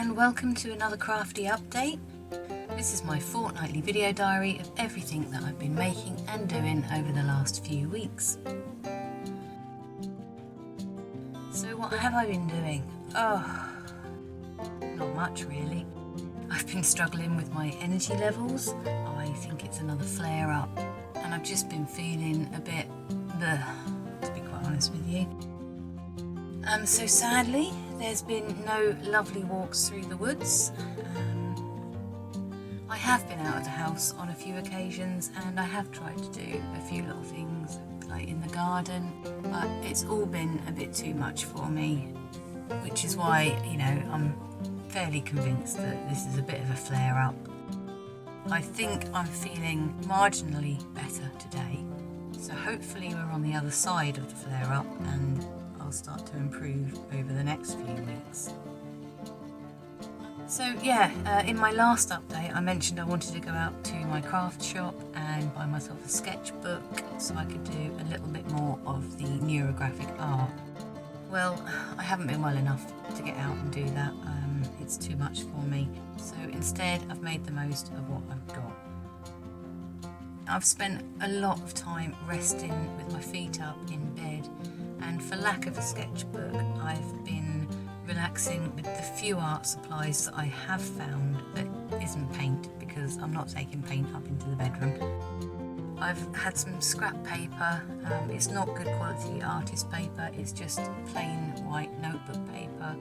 and welcome to another crafty update. This is my fortnightly video diary of everything that I've been making and doing over the last few weeks. So what have I been doing? Oh, not much really. I've been struggling with my energy levels. I think it's another flare up and I've just been feeling a bit bleh, to be quite honest with you. So sadly, there's been no lovely walks through the woods. I have been out of the house on a few occasions and I have tried to do a few little things like in the garden, but it's all been a bit too much for me, which is why, I'm fairly convinced that this is a bit of a flare up. I think I'm feeling marginally better today, so hopefully we're on the other side of the flare up and I'll start to improve over the next few weeks. So in my last update I mentioned I wanted to go out to my craft shop and buy myself a sketchbook so I could do a little bit more of the neurographic art. Well, I haven't been well enough to get out and do that, it's too much for me, so instead I've made the most of what I've got. I've spent a lot of time resting with my feet up in bed, and for lack of a sketchbook I've been relaxing with the few art supplies that I have found that isn't paint, because I'm not taking paint up into the bedroom. I've had some scrap paper, it's not good quality artist paper, it's just plain white notebook paper.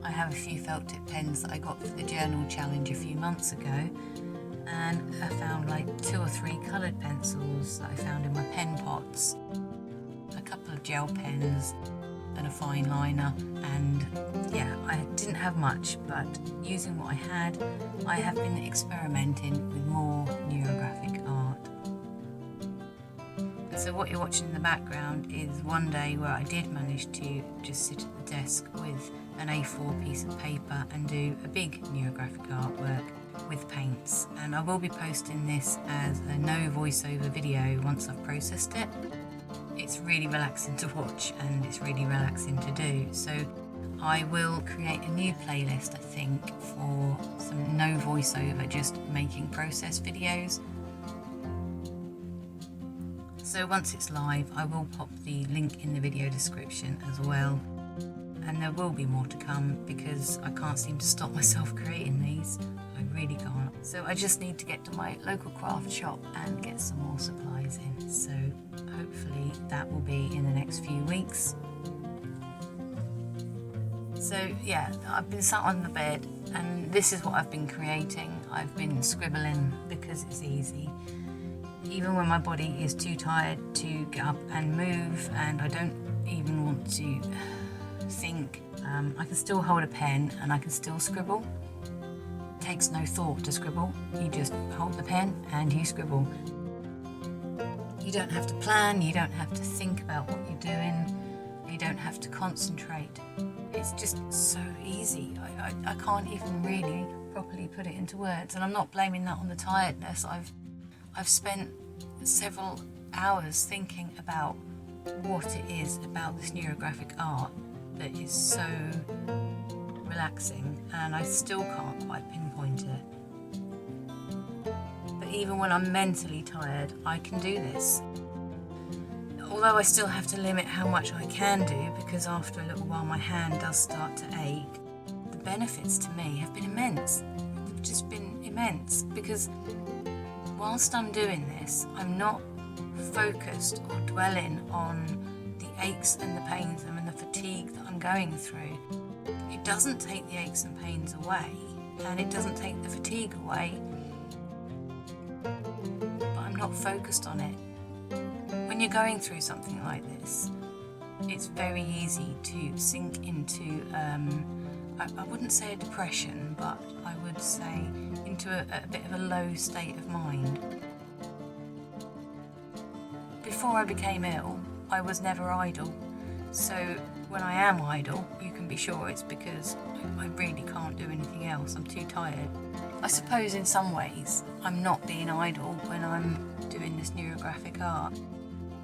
I have a few felt tip pens that I got for the journal challenge a few months ago, and I found like 2 or 3 coloured pencils that I found in my pen pots, a couple of gel pens and a fine liner, and I didn't have much, but using what I had, I have been experimenting with more neurographic art. And so what you're watching in the background is one day where I did manage to just sit at the desk with an A4 piece of paper and do a big neurographic artwork with paints, and I will be posting this as a no voiceover video once I've processed it. It's really relaxing to watch and it's really relaxing to do, so I will create a new playlist I think for some no voiceover, just making process videos. So once it's live I will pop the link in the video description as well, and there will be more to come because I can't seem to stop myself creating these. I really can't. So I just need to get to my local craft shop and get some more supplies in. So hopefully that will be in the next few weeks. So I've been sat on the bed and this is what I've been creating. I've been scribbling because it's easy. Even when my body is too tired to get up and move and I don't even want to think, I can still hold a pen and I can still scribble. It takes no thought to scribble, you just hold the pen and you scribble. You don't have to plan, you don't have to think about what you're doing, you don't have to concentrate. It's just so easy. I can't even really properly put it into words, and I'm not blaming that on the tiredness. I've spent several hours thinking about what it is about this neurographic art that is so relaxing, and I still can't quite pinpoint it. But even when I'm mentally tired, I can do this. Although I still have to limit how much I can do, because after a little while my hand does start to ache, the benefits to me have been immense. They've just been immense, because whilst I'm doing this, I'm not focused or dwelling on the aches and the pains and the fatigue that I'm going through. It doesn't take the aches and pains away, and it doesn't take the fatigue away, but I'm not focused on it. When you're going through something like this, it's very easy to sink into, I wouldn't say a depression, but I would say into a bit of a low state of mind. Before I became ill, I was never idle. So when I am idle, you can be sure it's because I really can't do anything else. I'm too tired. I suppose in some ways I'm not being idle when I'm doing this neurographic art,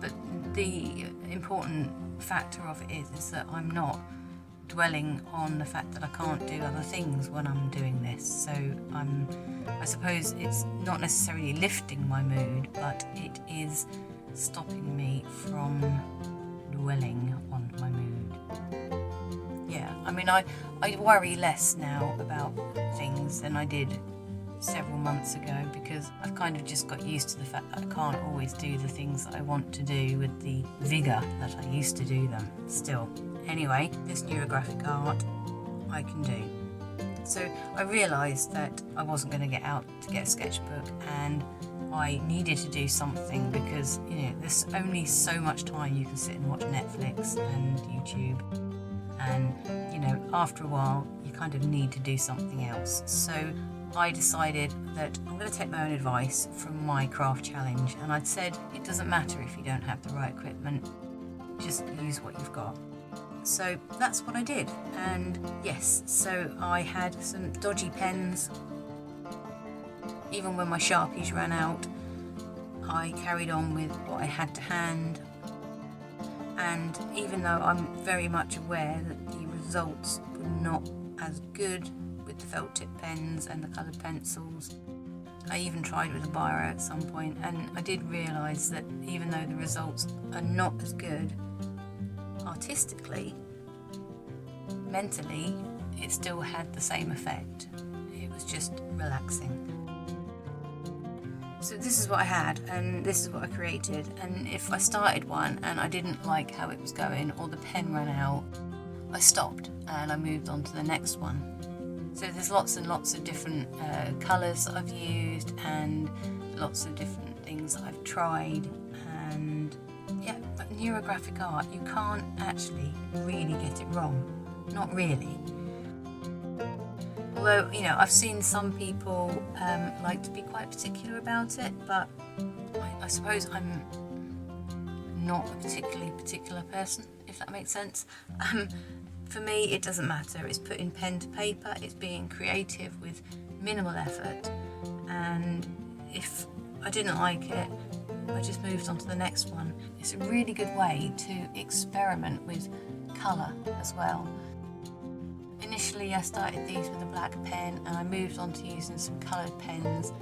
but the important factor of it is that I'm not dwelling on the fact that I can't do other things when I'm doing this. So I suppose it's not necessarily lifting my mood, but it is stopping me from dwelling on my mood. Yeah, I mean, I worry less now about things than I did several months ago, because I've kind of just got used to the fact that I can't always do the things that I want to do with the vigour that I used to do them still. Anyway, this neurographic art I can do. So I realised that I wasn't going to get out to get a sketchbook, and I needed to do something because, you know, there's only so much time you can sit and watch Netflix and YouTube, and, you know, after a while you kind of need to do something else. So I decided that I'm going to take my own advice from my craft challenge, and I'd said it doesn't matter if you don't have the right equipment, just use what you've got. So that's what I did, and yes, so I had some dodgy pens. Even when my Sharpies ran out, I carried on with what I had to hand, and even though I'm very much aware that the results were not as good with the felt tip pens and the coloured pencils, I even tried with a biro at some point, and I did realise that even though the results are not as good artistically, mentally it still had the same effect. It was just relaxing. So this is what I had, and this is what I created, and if I started one and I didn't like how it was going or the pen ran out, I stopped and I moved on to the next one. So there's lots and lots of different colours that I've used, and lots of different things that I've tried, and yeah, but neurographic art, you can't actually really get it wrong. Not really. Although, you know, I've seen some people like to be quite particular about it, but I suppose I'm not a particularly particular person, if that makes sense. For me, it doesn't matter. It's putting pen to paper, it's being creative with minimal effort, and if I didn't like it, I just moved on to the next one. It's a really good way to experiment with colour as well. Initially I started these with a black pen, and I moved on to using some coloured pens,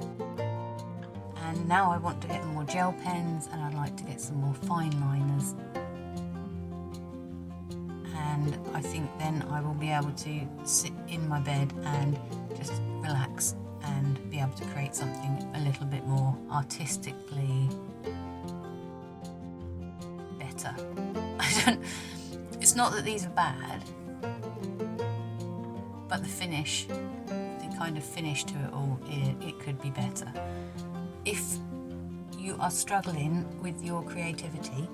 and now I want to get more gel pens, and I'd like to get some more fine liners. And I think then I will be able to sit in my bed and just relax and be able to create something a little bit more artistically better. It's not that these are bad, but the finish, the kind of finish to it all, it could be better. If you are struggling with your creativity,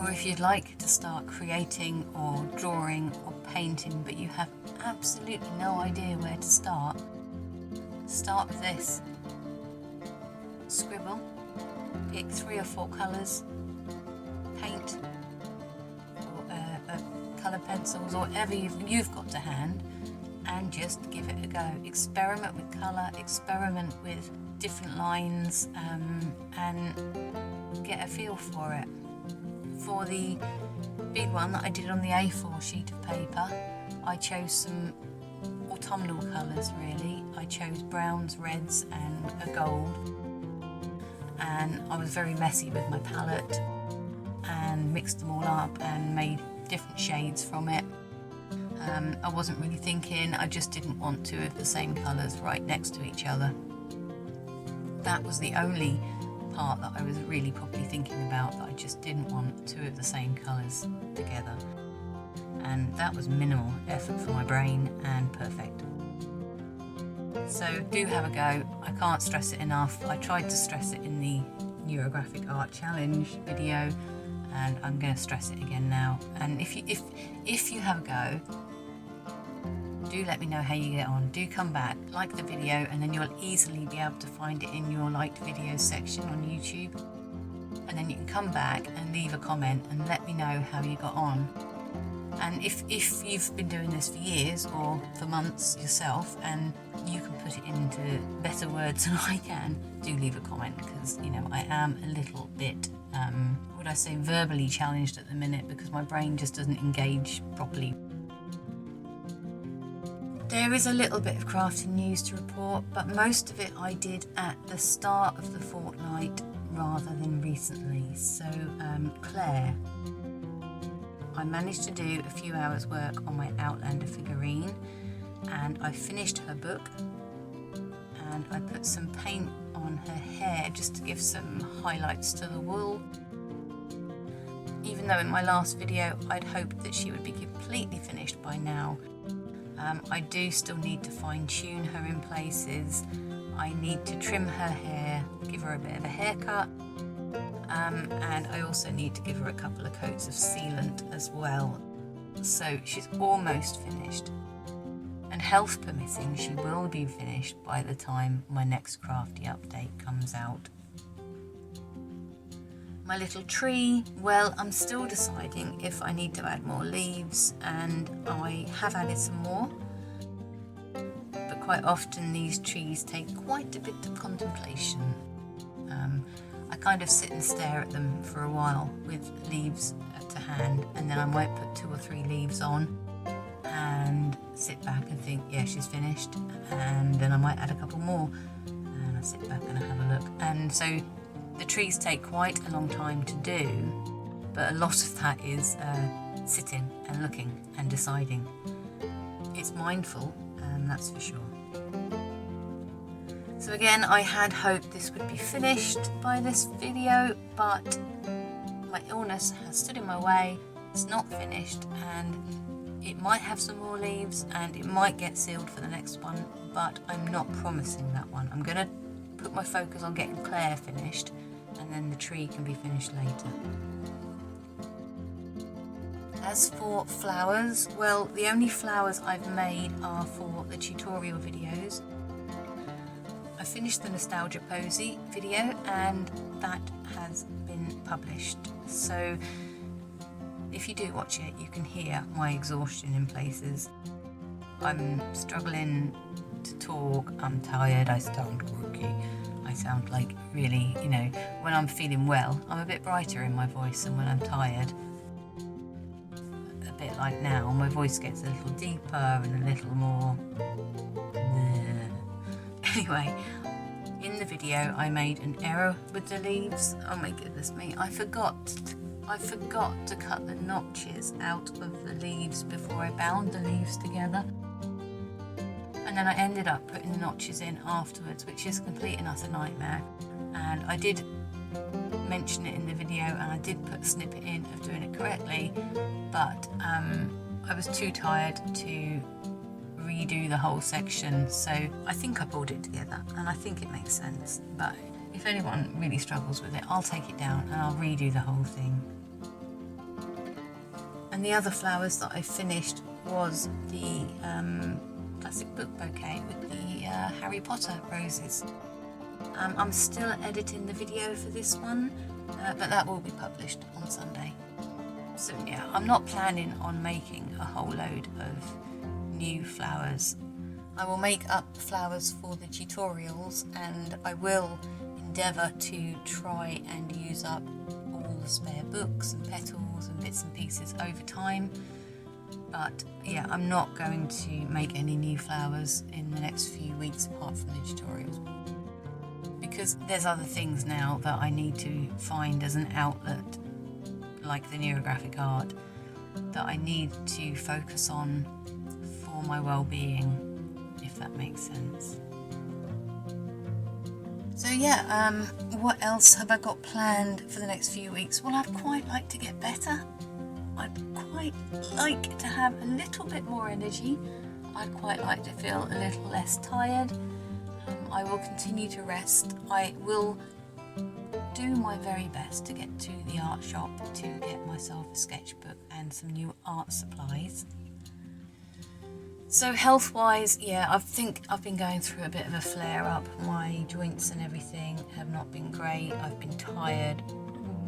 or if you'd like to start creating or drawing or painting but you have absolutely no idea where to start with this. Scribble, pick 3 or 4 colours, paint, or colour pencils, or whatever you've got to hand, and just give it a go. Experiment with colour, experiment with different lines, and get a feel for it. For the big one that I did on the A4 sheet of paper, I chose some autumnal colours really. I chose browns, reds and a gold, and I was very messy with my palette and mixed them all up and made different shades from it. I wasn't really thinking, I just didn't want 2 of the same colours right next to each other. That was the only part that I was really probably thinking about, that I just didn't want 2 of the same colours together, and that was minimal effort for my brain and perfect. So do have a go. I can't stress it enough. I tried to stress it in the Neurographic Art Challenge video, and I'm going to stress it again now. And if you have a go, do let me know how you get on. Do come back, like the video, and then you'll easily be able to find it in your liked videos section on YouTube. And then you can come back and leave a comment and let me know how you got on. And if you've been doing this for years or for months yourself, and you can put it into better words than I can, do leave a comment, because, you know, I am a little bit would I say, verbally challenged at the minute because my brain just doesn't engage properly. There is a little bit of crafting news to report, but most of it I did at the start of the fortnight rather than recently. So Claire, I managed to do a few hours work on my Outlander figurine, and I finished her book, and I put some paint on her hair just to give some highlights to the wool. Even though in my last video I'd hoped that she would be completely finished by now, I do still need to fine-tune her in places. I need to trim her hair, give her a bit of a haircut, and I also need to give her a couple of coats of sealant as well. So she's almost finished, and health permitting, she will be finished by the time my next crafty update comes out. My little tree, well, I'm still deciding if I need to add more leaves, and I have added some more. But quite often these trees take quite a bit of contemplation. I kind of sit and stare at them for a while with leaves to hand, and then I might put 2 or 3 leaves on and sit back and think, yeah, she's finished, and then I might add a couple more, and I sit back and I have a look. And so the trees take quite a long time to do, but a lot of that is sitting and looking and deciding. It's mindful, that's for sure. So again, I had hoped this would be finished by this video, but my illness has stood in my way. It's not finished, and it might have some more leaves and it might get sealed for the next one, but I'm not promising that one. I'm going to put my focus on getting Claire finished, and then the tree can be finished later. As for flowers, well, the only flowers I've made are for the tutorial videos. I finished the Nostalgia Posy video, and that has been published. So if you do watch it, you can hear my exhaustion in places. I'm struggling to talk, I'm tired, I sound croaky. I sound like really, when I'm feeling well, I'm a bit brighter in my voice, and when I'm tired, a bit like now, my voice gets a little deeper and a little more. Anyway, in the video I made an error with the leaves. Oh my goodness me, I forgot to cut the notches out of the leaves before I bound the leaves together. And then I ended up putting the notches in afterwards, which is a complete and utter nightmare. And I did mention it in the video, and I did put a snippet in of doing it correctly, but I was too tired to redo the whole section, so I think I pulled it together, and I think it makes sense. But if anyone really struggles with it, I'll take it down and I'll redo the whole thing. And the other flowers that I finished was the classic book bouquet with the Harry Potter roses. I'm still editing the video for this one, but that will be published on Sunday. So yeah, I'm not planning on making a whole load of new flowers. I will make up flowers for the tutorials, and I will endeavour to try and use up all the spare books and petals and bits and pieces over time. But yeah, I'm not going to make any new flowers in the next few weeks apart from the tutorials, because there's other things now that I need to find as an outlet, like the Neurographic Art, that I need to focus on for my well-being, if that makes sense. So yeah, what else have I got planned for the next few weeks? Well, I'd quite like to get better. I'd quite like to have a little bit more energy. I'd quite like to feel a little less tired. I will continue to rest. I will do my very best to get to the art shop to get myself a sketchbook and some new art supplies. So health-wise, yeah, I think I've been going through a bit of a flare-up. My joints and everything have not been great. I've been tired,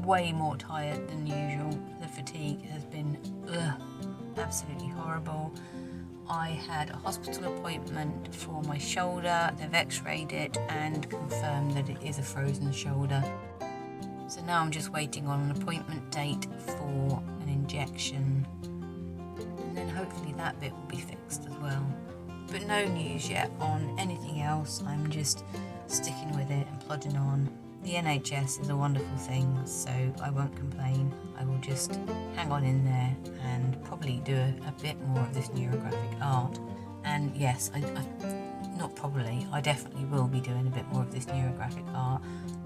way more tired than usual. The fatigue has been absolutely horrible. I had a hospital appointment for my shoulder. They've x-rayed it and confirmed that it is a frozen shoulder. So now I'm just waiting on an appointment date for an injection, and then hopefully that bit will be fixed as well. But no news yet on anything else. I'm just sticking with it and plodding on. The NHS is a wonderful thing, so I won't complain. I will just hang on in there and probably do a bit more of this neurographic art. And yes, I definitely will be doing a bit more of this neurographic art.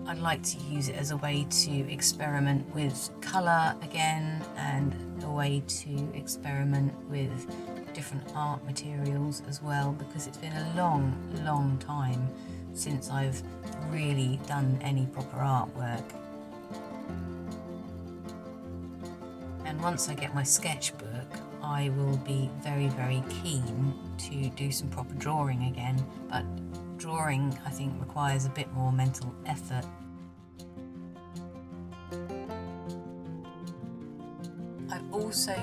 I'd like to use it as a way to experiment with colour again, and a way to experiment with different art materials as well, because it's been a long time since I've really done any proper artwork. And once I get my sketchbook, I will be very keen to do some proper drawing again, but drawing I think requires a bit more mental effort. I'm also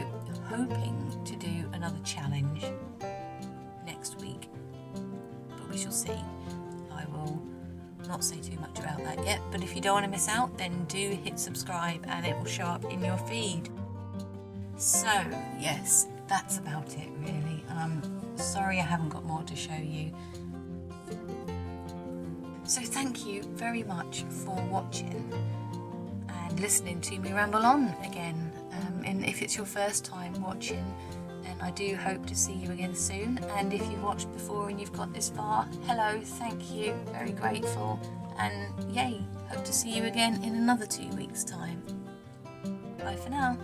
hoping to do another challenge next week, but we shall see. I will not say too much about that yet, but if you don't want to miss out, then do hit subscribe and it will show up in your feed. So yes, that's about it really, and I'm sorry I haven't got more to show you. So thank you very much for watching and listening to me ramble on again. And if it's your first time watching, then I do hope to see you again soon. And if you've watched before and you've got this far, hello, thank you, very grateful. And yay, hope to see you again in another 2 weeks' time. Bye for now.